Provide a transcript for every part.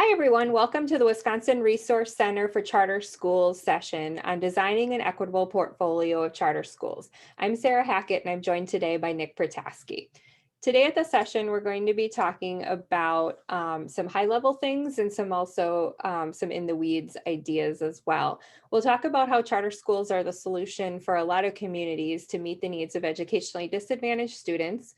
Hi, everyone. Welcome to the Wisconsin Resource Center for Charter Schools session on designing an equitable portfolio of charter schools. I'm Sarah Hackett, and I'm joined today by Nick Protaski. Today at the session, we're going to be talking about some high-level things and some in the weeds ideas as well. We'll talk about how charter schools are the solution for a lot of communities to meet the needs of educationally disadvantaged students.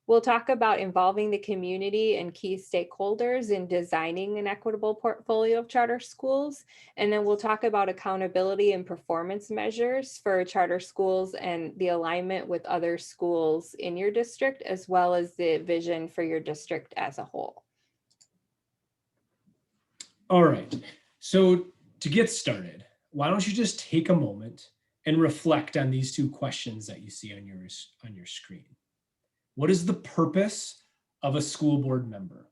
We'll talk about involving the community and key stakeholders in designing an equitable portfolio of charter schools. And then we'll talk about accountability and performance measures for charter schools and the alignment with other schools in your district, as well as the vision for your district as a whole. All right, so to get started, why don't you just take a moment and reflect on these two questions that you see on your screen. What is the purpose of a school board member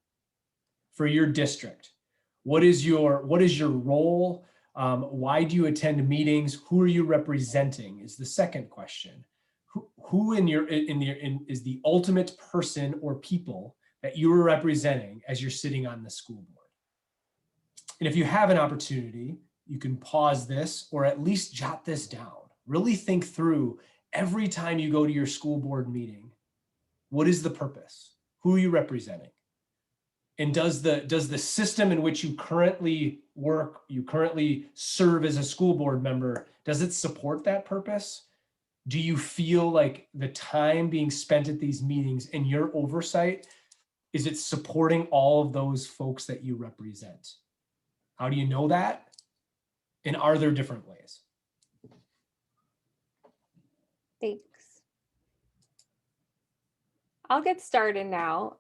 for your district? What is your role? Why do you attend meetings? Who are you representing is the second question. Who is the ultimate person or people that you are representing as you're sitting on the school board? And if you have an opportunity, you can pause this or at least jot this down. Really think through every time you go to your school board meeting. What is the purpose? Who are you representing? And does the system in which you currently work, you currently serve as a school board member, does it support that purpose? Do you feel like the time being spent at these meetings and your oversight, is it supporting all of those folks that you represent? How do you know that? And are there different ways? Thanks. I'll get started now.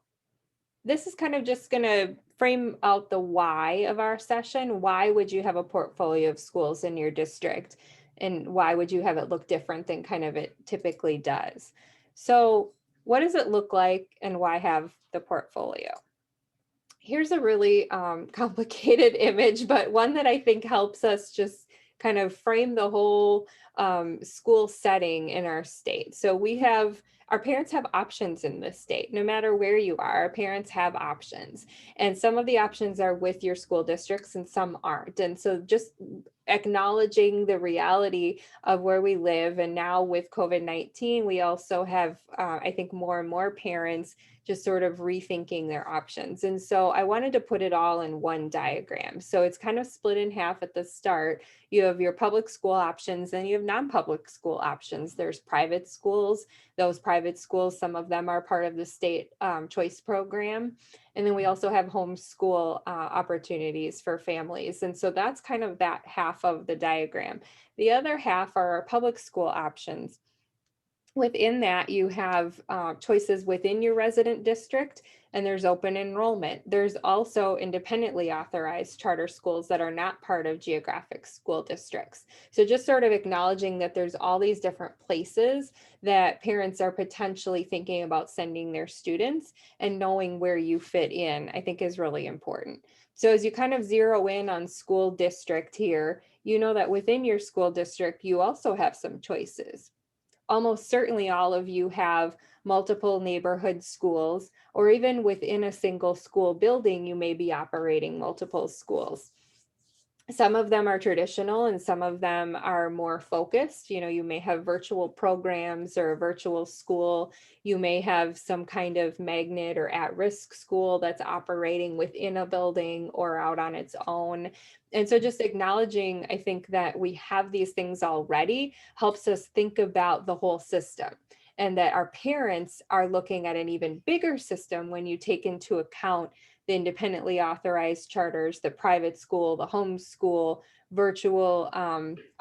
This is kind of just going to frame out the why of our session. Why would you have a portfolio of schools in your district? And why would you have it look different than kind of it typically does? So what does it look like and why have the portfolio? Here's a really complicated image, but one that I think helps us just kind of frame the whole school setting in our state. So our parents have options in this state. No matter where you are, our parents have options. And some of the options are with your school districts and some aren't. And so just acknowledging the reality of where we live. And now with COVID-19, we also have, I think, more and more parents just sort of rethinking their options. And so I wanted to put it all in one diagram. So it's kind of split in half at the start. You have your public school options, and you have non-public school options. There's private schools. Those private schools, some of them are part of the state choice program. And then we also have homeschool opportunities for families. And so that's kind of that half of the diagram. The other half are our public school options. Within that, you have choices within your resident district, and there's open enrollment. There's also independently authorized charter schools that are not part of geographic school districts. So just sort of acknowledging that there's all these different places that parents are potentially thinking about sending their students, and knowing where you fit in, I think, is really important. So as you kind of zero in on school district here, you know that within your school district, you also have some choices. Almost certainly all of you have multiple neighborhood schools, or even within a single school building, you may be operating multiple schools. Some of them are traditional and some of them are more focused. You know, you may have virtual programs or a virtual school. You may have some kind of magnet or at-risk school that's operating within a building or out on its own. And so just acknowledging, I think, that we have these things already helps us think about the whole system, and that our parents are looking at an even bigger system when you take into account the independently authorized charters, the private school, the homeschool, virtual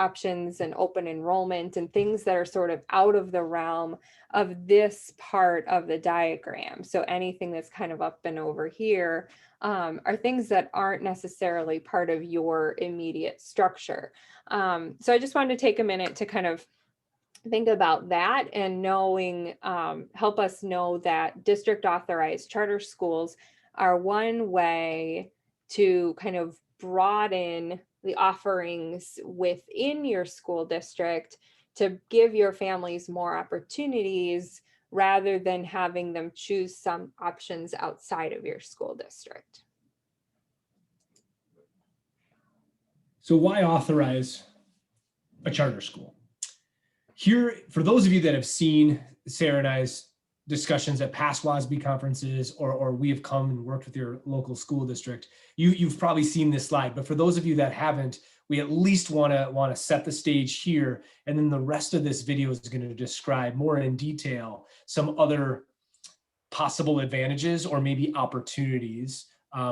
options, and open enrollment, and things that are sort of out of the realm of this part of the diagram. So anything that's kind of up and over here are things that aren't necessarily part of your immediate structure. So I just wanted to take a minute to kind of think about that, and help us know that district authorized charter schools are one way to kind of broaden the offerings within your school district to give your families more opportunities rather than having them choose some options outside of your school district. So why authorize a charter school? Here, for those of you that have seen Sarah and I's discussions at past WASB conferences, or we have come and worked with your local school district, you've probably seen this slide. But for those of you that haven't, we at least want to set the stage here, and then the rest of this video is going to describe more in detail some other possible advantages or maybe opportunities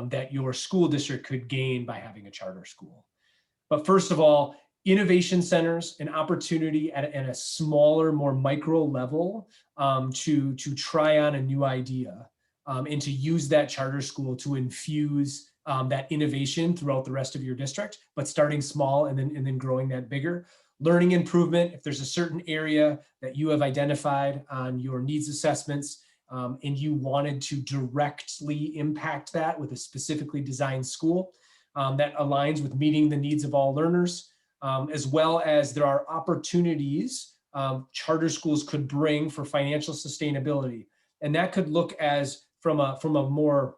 that your school district could gain by having a charter school. But first of all, innovation centers, an opportunity at a smaller, more micro level to try on a new idea and to use that charter school to infuse that innovation throughout the rest of your district, but starting small and then growing that bigger. Learning improvement, if there's a certain area that you have identified on your needs assessments and you wanted to directly impact that with a specifically designed school, that aligns with meeting the needs of all learners, as well as there are opportunities charter schools could bring for financial sustainability. And that could look as from a more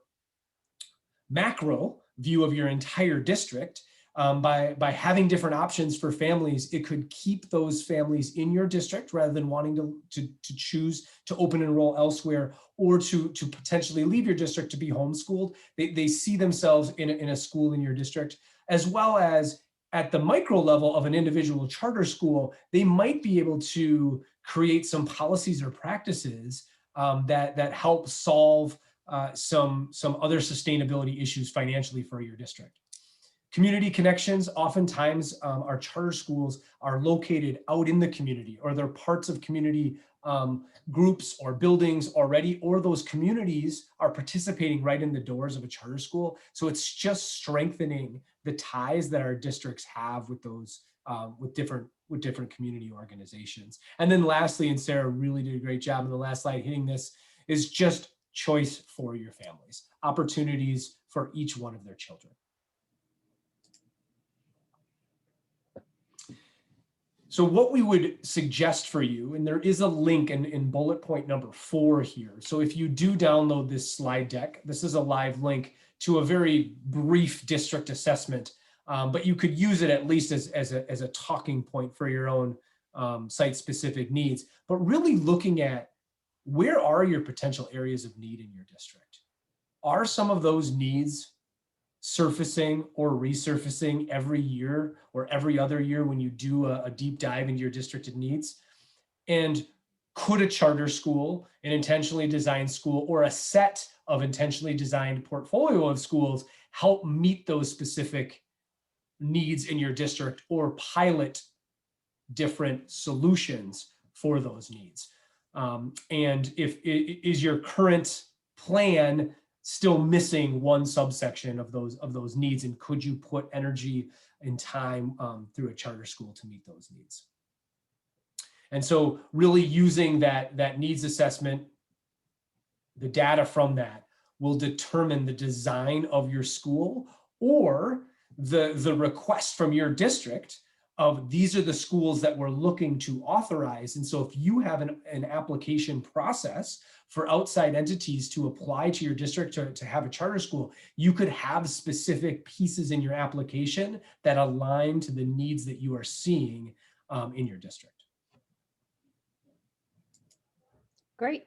macro view of your entire district. By having different options for families, it could keep those families in your district rather than wanting to choose to open enroll elsewhere or to potentially leave your district to be homeschooled. They see themselves in a school in your district, as well as at the micro level of an individual charter school, they might be able to create some policies or practices that help solve some other sustainability issues financially for your district. Community connections, oftentimes our charter schools are located out in the community, or they're parts of community groups or buildings already, or those communities are participating right in the doors of a charter school. So it's just strengthening the ties that our districts have with those with different community organizations. And then lastly, and Sarah really did a great job in the last slide hitting this, is just choice for your families, opportunities for each one of their children. So what we would suggest for you, and there is a link in bullet point number 4 here. So if you do download this slide deck, this is a live link to a very brief district assessment, but you could use it at least as a talking point for your own site-specific needs. But really looking at where are your potential areas of need in your district? Are some of those needs surfacing or resurfacing every year or every other year when you do a deep dive into your districted needs? And could a charter school, an intentionally designed school, or a set of intentionally designed portfolio of schools help meet those specific needs in your district or pilot different solutions for those needs? And if is your current plan still missing one subsection of those needs, and could you put energy and time through a charter school to meet those needs? And so really using that needs assessment, the data from that will determine the design of your school or the request from your district of these are the schools that we're looking to authorize. And so if you have an application process for outside entities to apply to your district to have a charter school, you could have specific pieces in your application that align to the needs that you are seeing in your district. Great.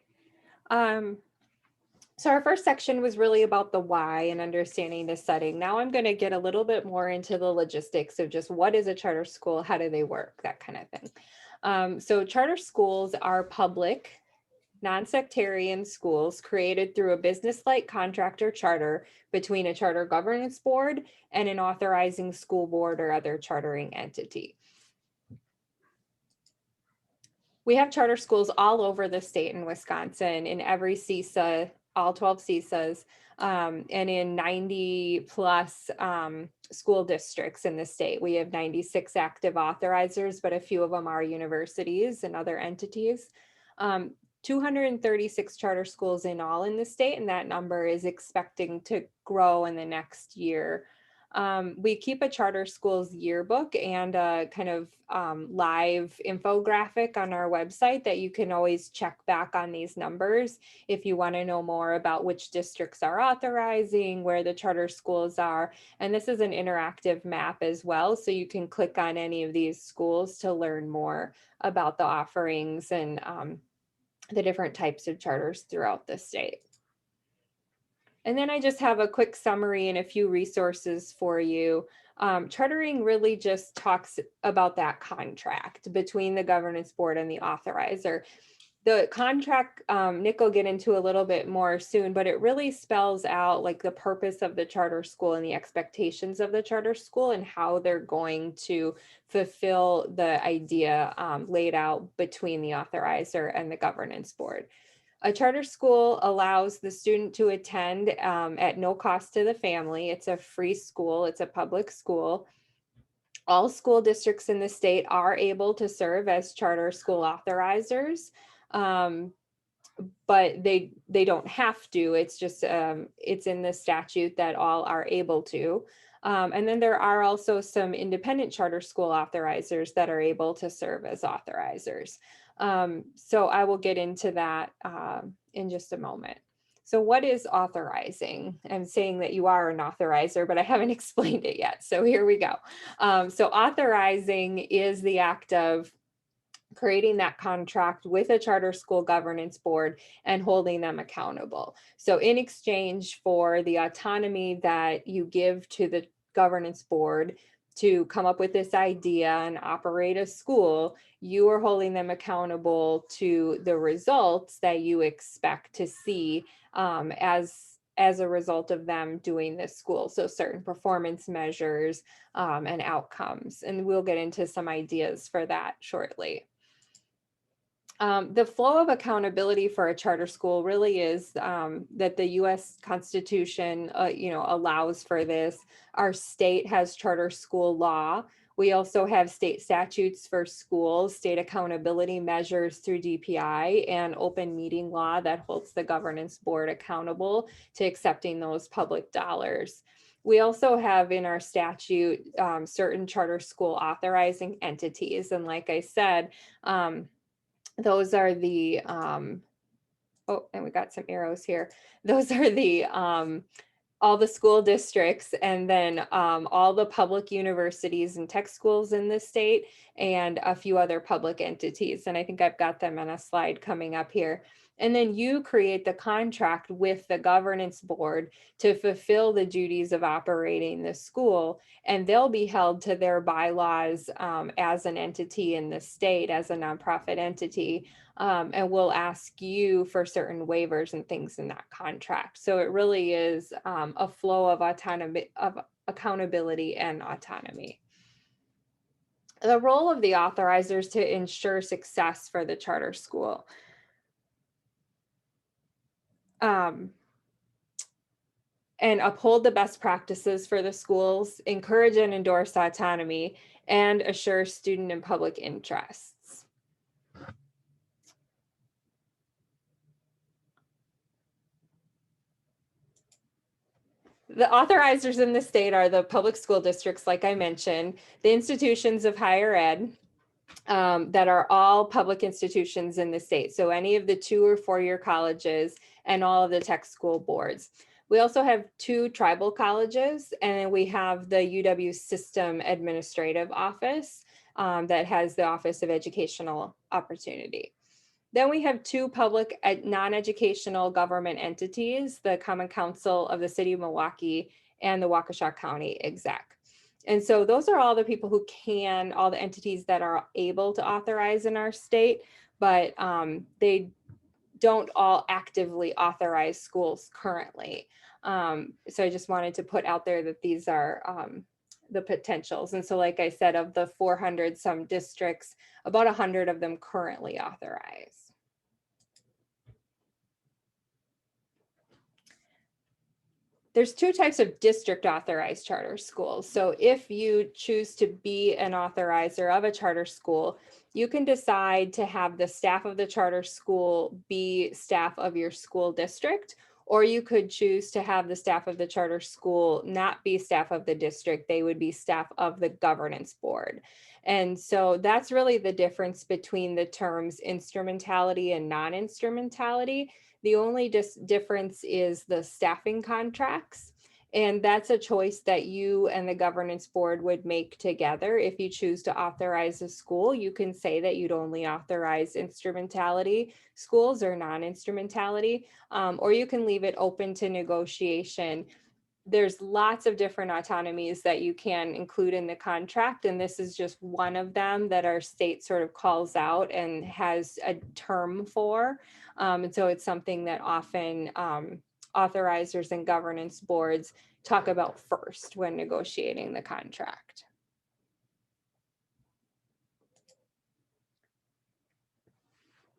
So our first section was really about the why and understanding the setting. Now I'm going to get a little bit more into the logistics of just what is a charter school, how do they work, that kind of thing. So charter schools are public, non-sectarian schools created through a business-like contract or charter between a charter governance board and an authorizing school board or other chartering entity. We have charter schools all over the state in Wisconsin, in every CISA, all 12 CISAs, and in 90 plus school districts in the state. We have 96 active authorizers, but a few of them are universities and other entities. 236 charter schools in all in the state, and that number is expecting to grow in the next year. We keep a charter schools yearbook and a kind of live infographic on our website that you can always check back on these numbers if you want to know more about which districts are authorizing, where the charter schools are. And this is an interactive map as well, so you can click on any of these schools to learn more about the offerings and the different types of charters throughout the state. And then I just have a quick summary and a few resources for you. Chartering really just talks about that contract between the governance board and the authorizer. The contract, Nick will get into a little bit more soon, but it really spells out like the purpose of the charter school and the expectations of the charter school and how they're going to fulfill the idea laid out between the authorizer and the governance board. A charter school allows the student to attend at no cost to the family. It's a free school, it's a public school. All school districts in the state are able to serve as charter school authorizers, but they don't have to. It's just, it's in the statute that all are able to. And then there are also some independent charter school authorizers that are able to serve as authorizers. So I will get into that in just a moment. So what is authorizing? I'm saying that you are an authorizer, but I haven't explained it yet. So here we go. So authorizing is the act of creating that contract with a charter school governance board and holding them accountable. So in exchange for the autonomy that you give to the governance board to come up with this idea and operate a school, you are holding them accountable to the results that you expect to see as a result of them doing this school. So certain performance measures and outcomes. And we'll get into some ideas for that shortly. The flow of accountability for a charter school really is that the U.S. Constitution, allows for this. Our state has charter school law. We also have state statutes for schools, state accountability measures through DPI, and open meeting law that holds the governance board accountable to accepting those public dollars. We also have in our statute certain charter school authorizing entities. And like I said, those are the, oh, and we got some arrows here. Those are the, all the school districts and then all the public universities and tech schools in the state and a few other public entities. And I think I've got them on a slide coming up here. And then you create the contract with the governance board to fulfill the duties of operating the school, and they'll be held to their bylaws as an entity in the state, as a nonprofit entity, and we'll ask you for certain waivers and things in that contract. So it really is a flow of autonomy, of accountability and autonomy. The role of the authorizer is to ensure success for the charter school. And uphold the best practices for the schools, encourage and endorse autonomy, and assure student and public interests. The authorizers in the state are the public school districts, like I mentioned, the institutions of higher ed, that are all public institutions in the state. So any of the 2 or 4-year colleges and all of the tech school boards. We also have 2 tribal colleges, and we have the UW System Administrative Office that has the Office of Educational Opportunity. Then we have 2 public non-educational government entities, the Common Council of the City of Milwaukee and the Waukesha County Exec. And so those are all the people who can, all the entities that are able to authorize in our state, but they don't all actively authorize schools currently. So I just wanted to put out there that these are the potentials. And so like I said, of the 400 some districts, about 100 of them currently authorize. There's 2 types of district authorized charter schools. So if you choose to be an authorizer of a charter school, you can decide to have the staff of the charter school be staff of your school district, Or you could choose to have the staff of the charter school not be staff of the district, they would be staff of the governance board. And so that's really the difference between the terms instrumentality and non-instrumentality. The only difference is the staffing contracts. And that's a choice that you and the governance board would make together. If you choose to authorize a school, you can say that you'd only authorize instrumentality schools or non-instrumentality, or you can leave it open to negotiation. There's lots of different autonomies that you can include in the contract, and this is just one of them that our state sort of calls out and has a term for. And so it's something that often authorizers and governance boards talk about first when negotiating the contract.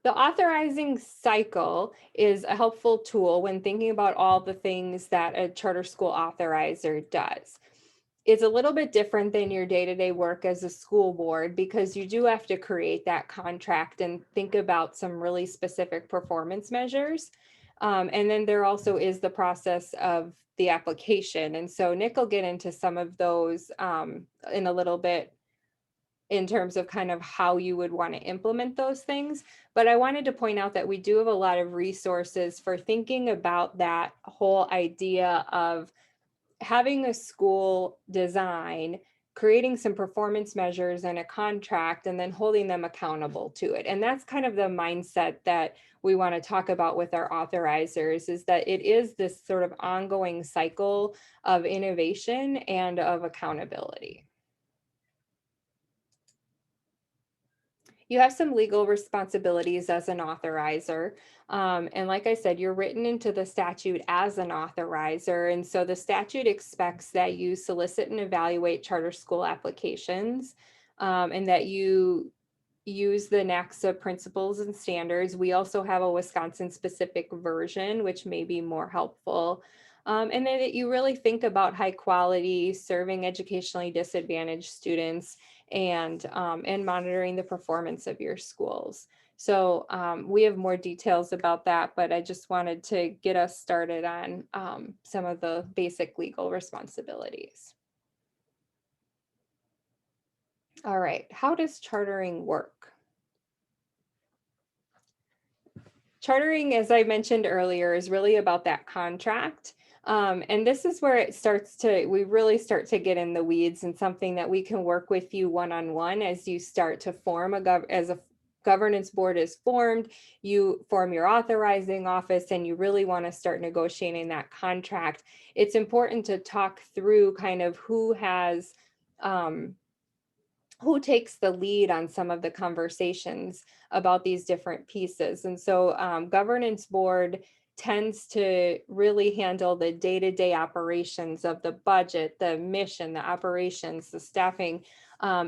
The authorizing cycle is a helpful tool when thinking about all the things that a charter school authorizer does. It's a little bit different than your day-to-day work as a school board because you do have to create that contract and think about some really specific performance measures. And then there also is the process of the application. And so Nick will get into some of those in a little bit in terms of kind of how you would want to implement those things. But I wanted to point out that we do have a lot of resources for thinking about that whole idea of having a school design, creating some performance measures and a contract, and then holding them accountable to it. And that's kind of the mindset that we want to talk about with our authorizers, is that it is this sort of ongoing cycle of innovation and of accountability. You have some legal responsibilities as an authorizer. And like I said, you're written into the statute as an authorizer. And so the statute expects that you solicit and evaluate charter school applications, and that you use the NACSA principles and standards. We also have a Wisconsin specific version, which may be more helpful. And then that you really think about high quality, serving educationally disadvantaged students, and monitoring the performance of your schools. So we have more details about that, but I just wanted to get us started on some of the basic legal responsibilities. All right, how does chartering work? Chartering, as I mentioned earlier, is really about that contract. And this is where we really start to get in the weeds, and something that we can work with you one-on-one as you start to form as a governance board is formed, you form your authorizing office and you really want to start negotiating that contract. It's important to talk through kind of who takes the lead on some of the conversations about these different pieces. And so governance board tends to really handle the day-to-day operations of the budget, the mission, the operations, the staffing.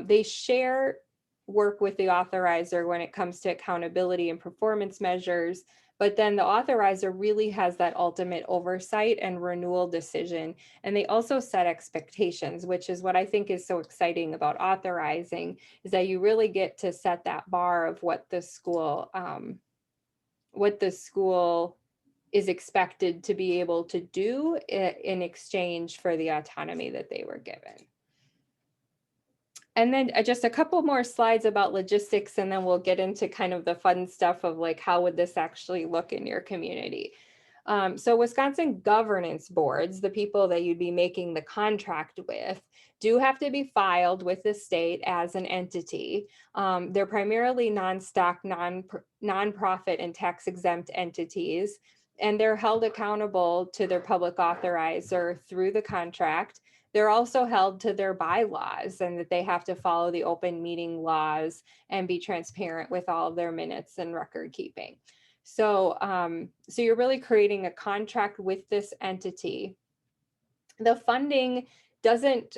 They share work with the authorizer when it comes to accountability and performance measures, but then the authorizer really has that ultimate oversight and renewal decision. And they also set expectations, which is what I think is so exciting about authorizing, is that you really get to set that bar of what the school is expected to be able to do in exchange for the autonomy that they were given. And then just a couple more slides about logistics, and then we'll get into kind of the fun stuff of like, how would this actually look in your community? So Wisconsin governance boards, the people that you'd be making the contract with, do have to be filed with the state as an entity. They're primarily non-stock, non-profit and tax exempt entities, and they're held accountable to their public authorizer through the contract. They're also held to their bylaws, and that they have to follow the open meeting laws and be transparent with all of their minutes and record keeping. So, so you're really creating a contract with this entity. The funding doesn't,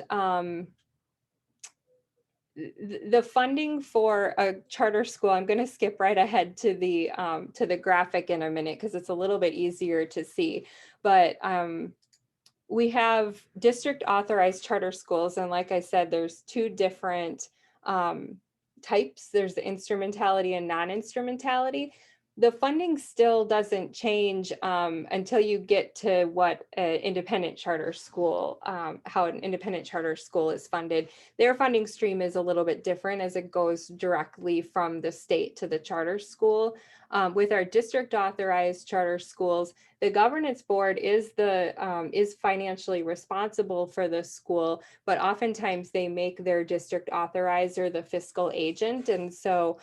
the funding for a charter school, I'm going to skip right ahead to the graphic in a minute because it's a little bit easier to see. But we have district authorized charter schools. And like I said, there's two different types. There's the instrumentality and non-instrumentality. the funding still doesn't change until you get to what an independent charter school, how an independent charter school is funded. Their funding stream is a little bit different as it goes directly from the state to the charter school. With our district authorized charter schools, the governance board is financially responsible for the school, but oftentimes they make their district authorizer the fiscal agent, and so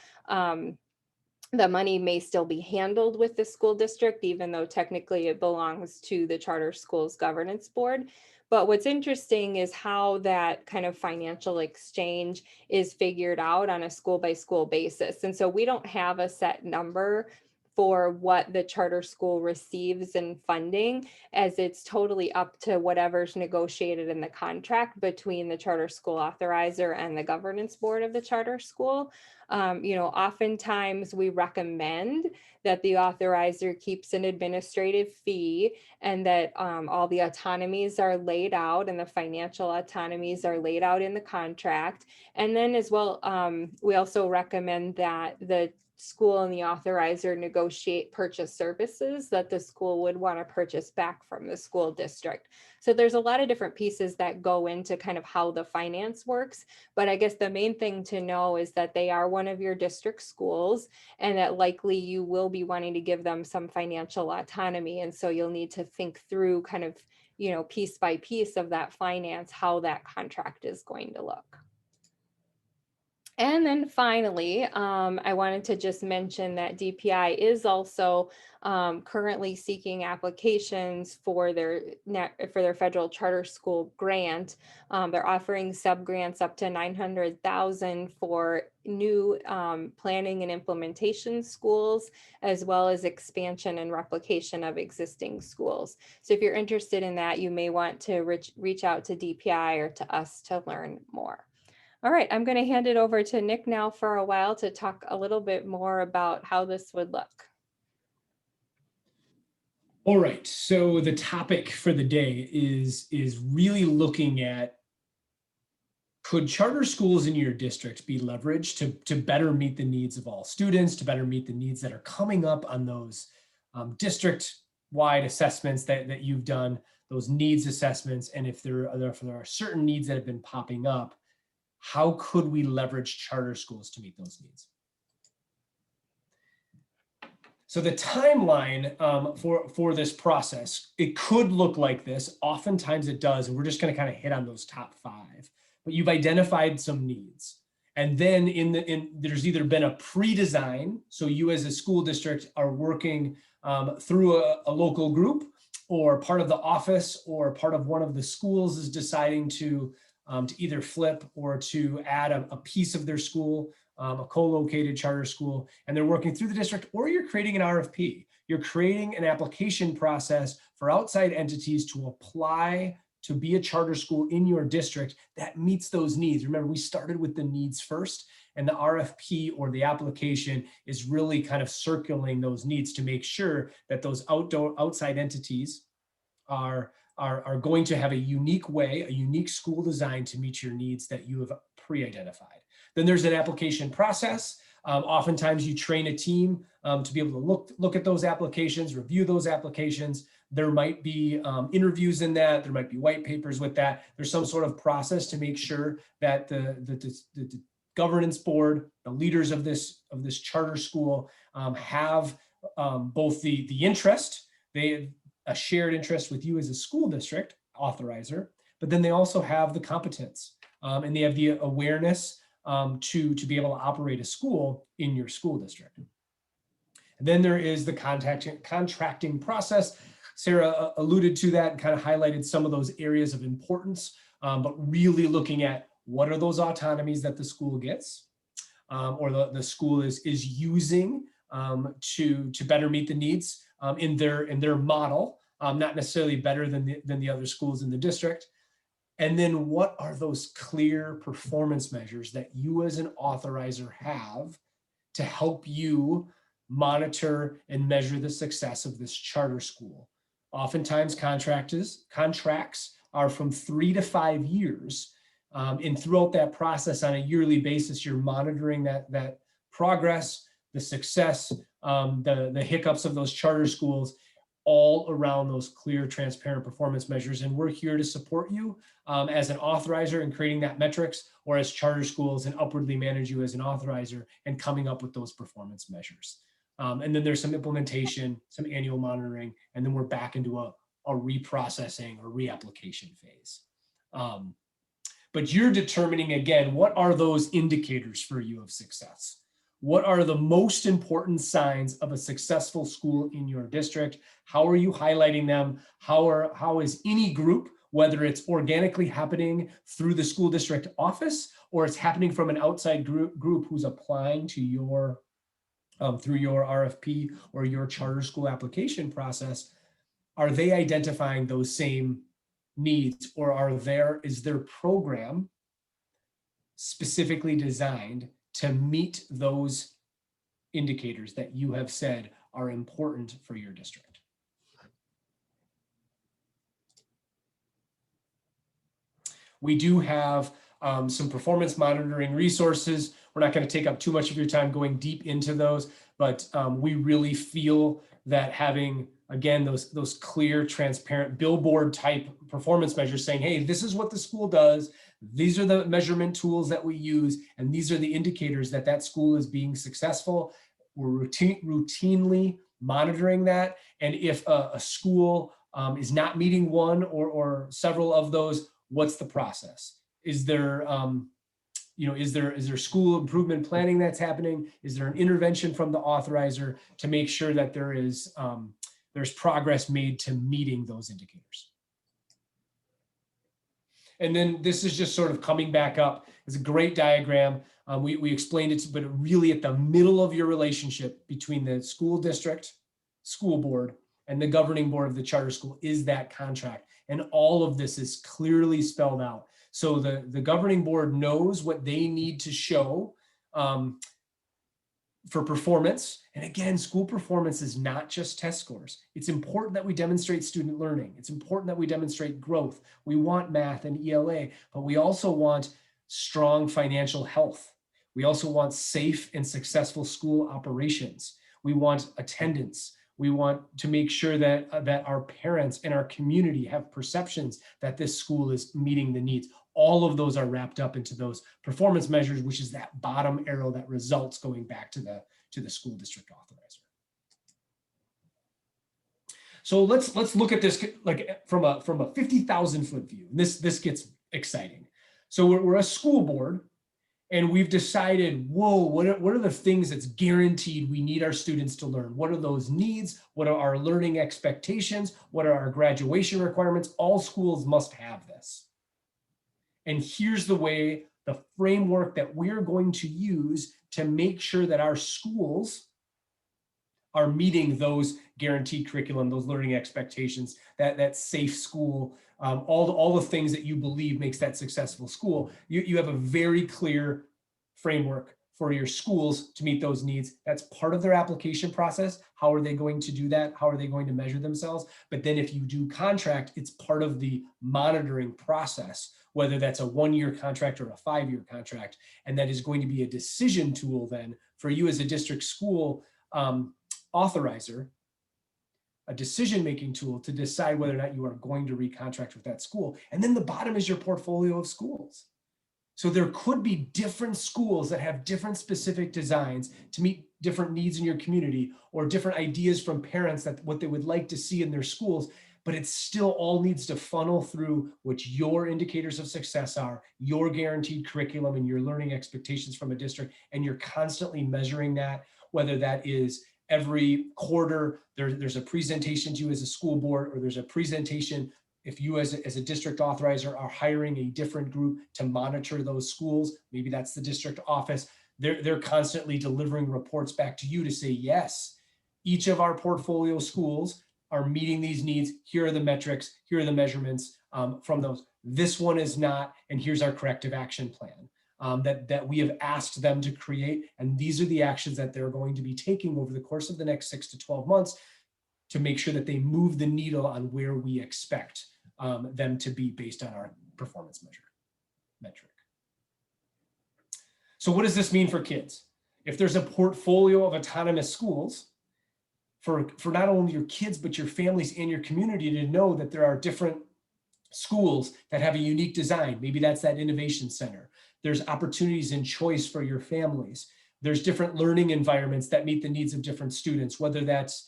the money may still be handled with the school district, even though technically it belongs to the charter schools governance board. But what's interesting is how that kind of financial exchange is figured out on a school by school basis. And so we don't have a set number for what the charter school receives in funding, as it's totally up to whatever's negotiated in the contract between the charter school authorizer and the governance board of the charter school. Oftentimes we recommend that the authorizer keeps an administrative fee, and that all the autonomies are laid out and the financial autonomies are laid out in the contract. And then as well, we also recommend that the school and the authorizer negotiate purchase services that the school would want to purchase back from the school district. So there's a lot of different pieces that go into kind of how the finance works. But I guess the main thing to know is that they are one of your district schools, and that likely you will be wanting to give them some financial autonomy. And so you'll need to think through kind of, piece by piece of that finance, how that contract is going to look. And then finally, I wanted to just mention that DPI is also currently seeking applications for their federal charter school grant. They're offering sub-grants up to $900,000 for new planning and implementation schools, as well as expansion and replication of existing schools. So if you're interested in that, you may want to reach out to DPI or to us to learn more. All right, I'm going to hand it over to Nick now for a while to talk a little bit more about how this would look. All right, so the topic for the day is really looking at, could charter schools in your district be leveraged to better meet the needs of all students, to better meet the needs that are coming up on those district-wide assessments that you've done, those needs assessments, and if there are certain needs that have been popping up, how could we leverage charter schools to meet those needs? So the timeline for this process, it could look like this. Oftentimes it does, and we're just going to kind of hit on those top 5. But you've identified some needs, and then there's either been a pre-design, so you as a school district are working through a local group, or part of the office or part of one of the schools is deciding to either flip or to add a piece of their school, a co-located charter school, and they're working through the district, or you're creating an RFP. You're creating an application process for outside entities to apply to be a charter school in your district that meets those needs. Remember, we started with the needs first, and the RFP or the application is really kind of circling those needs to make sure that those outside entities are going to have a unique way, a unique school design to meet your needs that you have pre-identified. Then there's an application process. Oftentimes you train a team to be able to look at those applications, review those applications. There might be interviews in that. There might be white papers with that. There's some sort of process to make sure that the governance board, the leaders of this charter school have both the interest, a shared interest with you as a school district authorizer, but then they also have the competence and they have the awareness to be able to operate a school in your school district. And then there is the contracting process. Sarah alluded to that and kind of highlighted some of those areas of importance, but really looking at what are those autonomies that the school gets or the school is using to better meet the needs in their model, not necessarily better than the other schools in the district. And then what are those clear performance measures that you as an authorizer have to help you monitor and measure the success of this charter school? Oftentimes contracts are from 3 to 5 years. And throughout that process on a yearly basis, you're monitoring that progress, the success, the hiccups of those charter schools, all around those clear, transparent performance measures. And we're here to support you as an authorizer in creating that metrics, or as charter schools and upwardly manage you as an authorizer and coming up with those performance measures. And then there's some implementation, some annual monitoring, and then we're back into a reprocessing or reapplication phase. But you're determining, again, what are those indicators for you of success? What are the most important signs of a successful school in your district? How are you highlighting them? How is any group, whether it's organically happening through the school district office, or it's happening from an outside group who's applying to your through your RFP or your charter school application process, are they identifying those same needs, or is their program specifically designed to meet those indicators that you have said are important for your district? We do have some performance monitoring resources. We're not going to take up too much of your time going deep into those, but we really feel that having, again, those clear, transparent billboard type performance measures saying, hey, this is what the school does, these are the measurement tools that we use, and these are the indicators that that school is being successful. We're routinely monitoring that. And if a school is not meeting one or several of those, what's the process? Is there, is there school improvement planning that's happening? Is there an intervention from the authorizer to make sure that there's progress made to meeting those indicators? And then this is just sort of coming back up. It's a great diagram. We explained it, but really at the middle of your relationship between the school district, school board, and the governing board of the charter school is that contract. And all of this is clearly spelled out. So the governing board knows what they need to show for performance. And again, school performance is not just test scores. It's important that we demonstrate student learning. It's important that we demonstrate growth. We want math and ELA, but we also want strong financial health. We also want safe and successful school operations. We want attendance. We want to make sure that our parents and our community have perceptions that this school is meeting the needs. All of those are wrapped up into those performance measures, which is that bottom arrow that results going back to the school district authorizer. So let's look at this like from a 50,000 foot view. And this gets exciting. So we're a school board, and we've decided, whoa, what are the things that's guaranteed we need our students to learn? What are those needs? What are our learning expectations? What are our graduation requirements? All schools must have this. And here's the framework that we're going to use to make sure that our schools are meeting those guaranteed curriculum, those learning expectations, that safe school, all the things that you believe makes that successful school. You have a very clear framework for your schools to meet those needs. That's part of their application process. How are they going to do that? How are they going to measure themselves? But then if you do contract, it's part of the monitoring process, whether that's a 1-year contract or a 5-year contract. And that is going to be a decision tool then for you as a district school authorizer, a decision-making tool to decide whether or not you are going to recontract with that school. And then the bottom is your portfolio of schools. So there could be different schools that have different specific designs to meet different needs in your community, or different ideas from parents that what they would like to see in their schools, but it still all needs to funnel through what your indicators of success are, your guaranteed curriculum and your learning expectations from a district. And you're constantly measuring that, whether that is every quarter, there's a presentation to you as a school board, or there's a presentation if you as a district authorizer are hiring a different group to monitor those schools. Maybe that's the district office. They're constantly delivering reports back to you to say, yes, each of our portfolio schools are meeting these needs. Here are the metrics. Here are the measurements from those. This one is not, and here's our corrective action plan. That we have asked them to create. And these are the actions that they're going to be taking over the course of the next 6 to 12 months to make sure that they move the needle on where we expect them to be based on our performance metric. So what does this mean for kids? If there's a portfolio of autonomous schools, for not only your kids, but your families and your community to know that there are different schools that have a unique design. Maybe that's that innovation center. There's opportunities and choice for your families. There's different learning environments that meet the needs of different students, whether that's,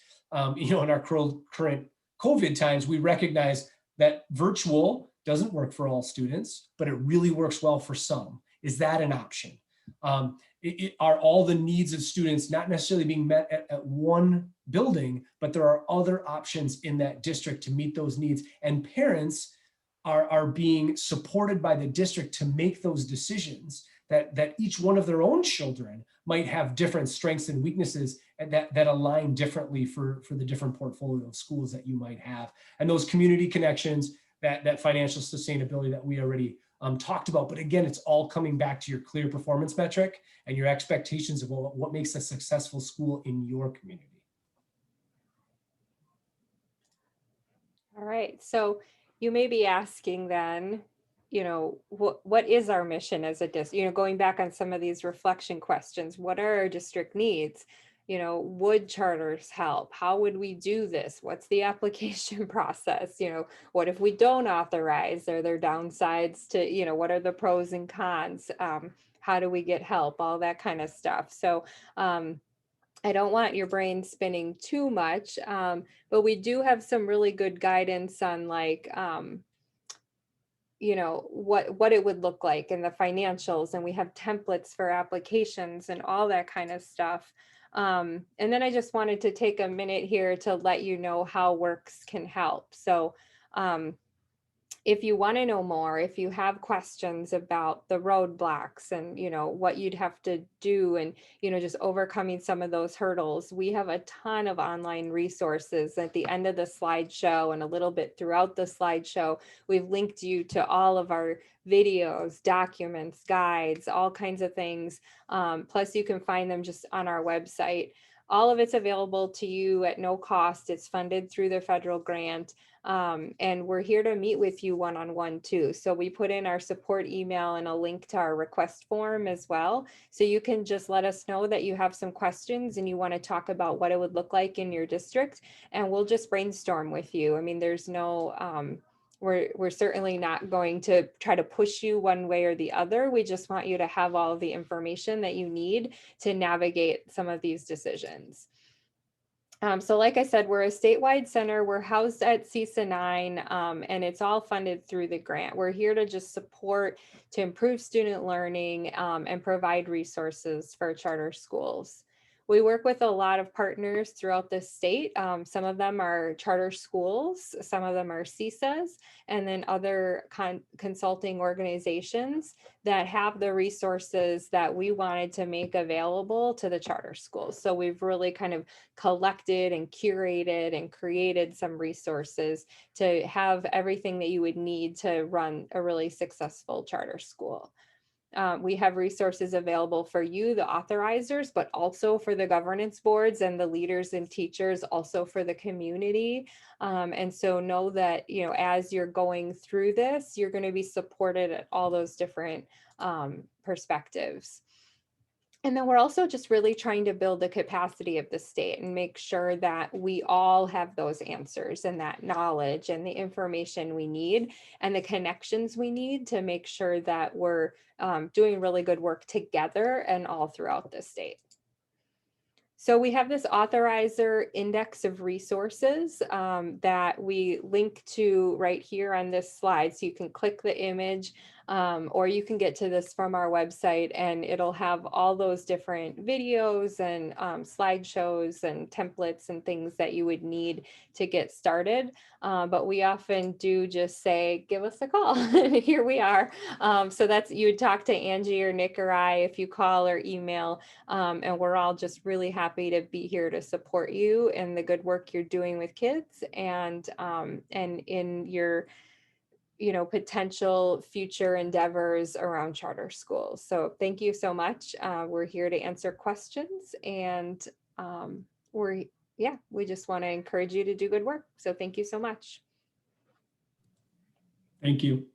in our current COVID times, we recognize that virtual doesn't work for all students, but it really works well for some. Is that an option? Are all the needs of students not necessarily being met at one building, but there are other options in that district to meet those needs, and parents are being supported by the district to make those decisions, that each one of their own children might have different strengths and weaknesses, and that align differently for the different portfolio of schools that you might have. And those community connections, that financial sustainability that we already talked about. But again, it's all coming back to your clear performance metric and your expectations of what makes a successful school in your community. All right. So you may be asking then, what is our mission as a district? Going back on some of these reflection questions, what are our district needs? Would charters help? How would we do this? What's the application process? What if we don't authorize? Are there downsides to, what are the pros and cons? How do we get help? All that kind of stuff. So, I don't want your brain spinning too much, but we do have some really good guidance on like, what it would look like in the financials, and we have templates for applications and all that kind of stuff. And then I just wanted to take a minute here to let you know how Works can help. So if you want to know more, if you have questions about the roadblocks and what you'd have to do, and just overcoming some of those hurdles, we have a ton of online resources at the end of the slideshow and a little bit throughout the slideshow. We've linked you to all of our videos, documents, guides, all kinds of things. Plus you can find them just on our website. All of it's available to you at no cost. It's funded through the federal grant. And we're here to meet with you one-on-one too. So we put in our support email and a link to our request form as well. So you can just let us know that you have some questions and you want to talk about what it would look like in your district, and we'll just brainstorm with you. I mean, there's no, we're certainly not going to try to push you one way or the other. We just want you to have all of the information that you need to navigate some of these decisions. So like I said, we're a statewide center. We're housed at CISA 9, and it's all funded through the grant. We're here to just support, to improve student learning, and provide resources for charter schools. We work with a lot of partners throughout the state. Some of them are charter schools, some of them are CISAs, and then other consulting organizations that have the resources that we wanted to make available to the charter schools. So we've really kind of collected and curated and created some resources to have everything that you would need to run a really successful charter school. We have resources available for you, the authorizers, but also for the governance boards and the leaders and teachers, also for the community. And so know that, as you're going through this, you're going to be supported at all those different perspectives. And then we're also just really trying to build the capacity of the state and make sure that we all have those answers and that knowledge and the information we need and the connections we need to make sure that we're doing really good work together and all throughout the state. So we have this authorizer index of resources that we link to right here on this slide. So you can click the image or you can get to this from our website, and it'll have all those different videos and slideshows and templates and things that you would need to get started. But we often do just say, give us a call. Here we are. So that's, you would talk to Angie or Nick or I if you call or email, and we're all just really happy to be here to support you in the good work you're doing with kids and in your potential future endeavors around charter schools. So thank you so much. We're here to answer questions, and we just want to encourage you to do good work. So thank you so much. Thank you.